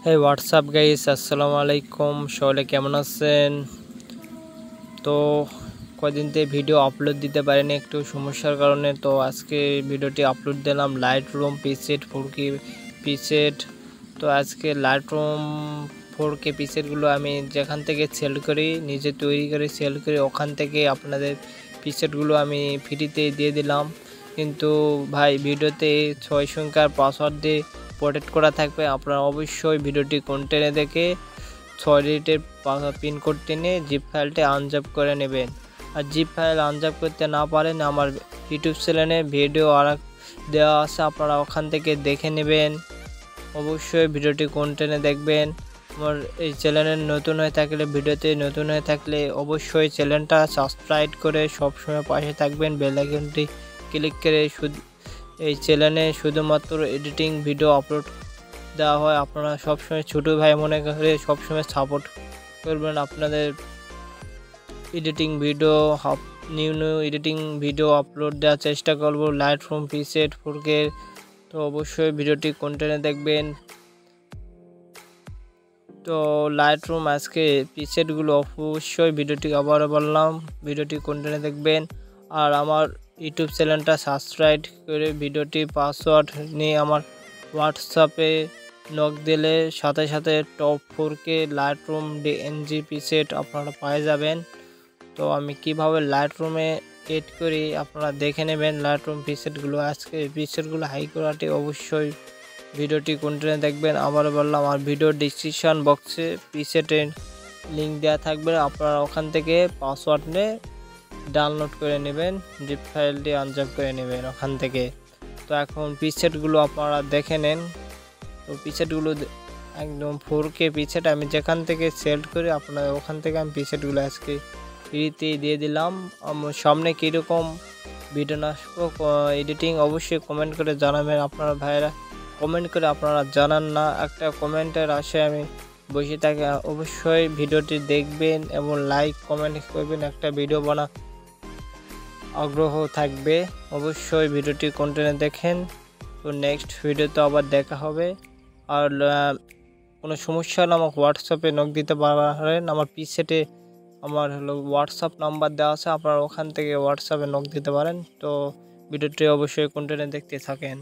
হ্যাঁ WhatsApp guys, আসসালামু আলাইকুম। সকলে কেমন আছেন? তো কদিন থেকে ভিডিও আপলোড দিতে পারিনি একটু সমস্যার কারণে। তো আজকে ভিডিওটি আপলোড দিলাম লাইটরুম প্রিসেট 4K প্রিসেট। তো আজকে লাইটরুম 4K প্রিসেটগুলো আমি যেখান থেকে সেল করি, নিজে তৈরি করে সেল করি, ওখান থেকে আপনাদের প্রিসেটগুলো আমি ফ্রিতে দিয়ে দিলাম। কিন্তু ভাই ভিডিওতে 6 সংখ্যার পাসওয়ার্ড দিয়ে প্রোটেক্ট করা থাকবে। আপনারা অবশ্যই ভিডিওটি কন্টেন্টে দেখে 6 ডিজিটের পিন কোডটি নিয়ে জিপ ফাইলটি আনজাপ করে নেবেন। আর জিপ ফাইল আনজাপ করতে না পারেন, আমার ইউটিউব চ্যানেলে ভিডিও আর দেওয়া আছে, আপনারা ওখান থেকে দেখে নেবেন। অবশ্যই ভিডিওটি কন্টেন্টে দেখবেন। আমার এই চ্যানেলে নতুন হয়ে থাকলে, ভিডিওতে নতুন হয়ে থাকলে অবশ্যই চ্যানেলটা সাবস্ক্রাইব করে সবসময় পাশে থাকবেন। বেল আইকনটি ক্লিক করে এই চ্যানেলে শুধুমাত্র এডিটিং ভিডিও আপলোড দেওয়া হয়। আপনারা সবসময় ছোটো ভাই মনে করে সবসময় সাপোর্ট করবেন। আপনাদের editing video new editing video upload দেওয়ার চেষ্টা করব লাইটরুম প্রিসেট 4K। তো অবশ্যই ভিডিওটি কন্টেন্টে দেখবেন। তো লাইটরুম আজকে প্রিসেটগুলো অবশ্যই ভিডিওটি আবারও বললাম, ভিডিওটি কন্টেন্টে দেখবেন। আর আমার ইউটিউব চ্যানেলটা সাবস্ক্রাইব করে ভিডিওটি পাসওয়ার্ড নিয়ে আমার হোয়াটসঅ্যাপে নক দিলে সাথে সাথে top 4K Lightroom DNG preset আপনারা পেয়ে যাবেন। তো আমি কিভাবে লাইটরুমে এড করি আপনারা দেখে নেবেন। লাইটরুম প্রিসেটগুলো আজকে প্রিসেটগুলো হাই কোয়ালিটি, অবশ্যই ভিডিওটি কন্টিনিউ দেখবেন। আবার বললাম, আর ভিডিও ডিসক্রিপশন বক্সে প্রিসেটের লিঙ্ক দেওয়া থাকবে, আপনারা ওখান থেকে পাসওয়ার্ড নিয়ে ডাউনলোড করে নেবেন, জিপ ফাইলটি আনজাপ করে নেবেন ওখান থেকে। তো এখন প্রিসেটগুলো আপনারা দেখে নেন। তো প্রিসেটগুলো একদম 4K প্রিসেট আমি যেখান থেকে সিলেক্ট করি, আপনারা ওখান থেকে আমি প্রিসেটগুলো আজকে ফ্রিতে দিয়ে দিলাম। সামনে কীরকম ভিডিও আসবো এডিটিং অবশ্যই কমেন্ট করে জানাবেন। আপনারা ভাইয়েরা কমেন্ট করে আপনারা জানান না, একটা কমেন্টের আশায় আমি বসে থাকি। অবশ্যই ভিডিওটি দেখবেন এবং লাইক কমেন্ট করবেন, একটা ভিডিও বানা আগ্রহ থাকবে। অবশ্যই ভিডিওটি কন্টিনিউ দেখেন। তো নেক্সট ভিডিওতে আবার দেখা হবে। আর কোনো সমস্যা হলে আমাকে হোয়াটসঅ্যাপে নক দিতে পারেন। আমার প্রিসেটে আমার হোয়াটসঅ্যাপ নাম্বার দেওয়া আছে, আপনারা ওখান থেকে হোয়াটসঅ্যাপে নক দিতে পারেন। তো ভিডিওটি অবশ্যই কন্টিনিউ দেখতে থাকেন।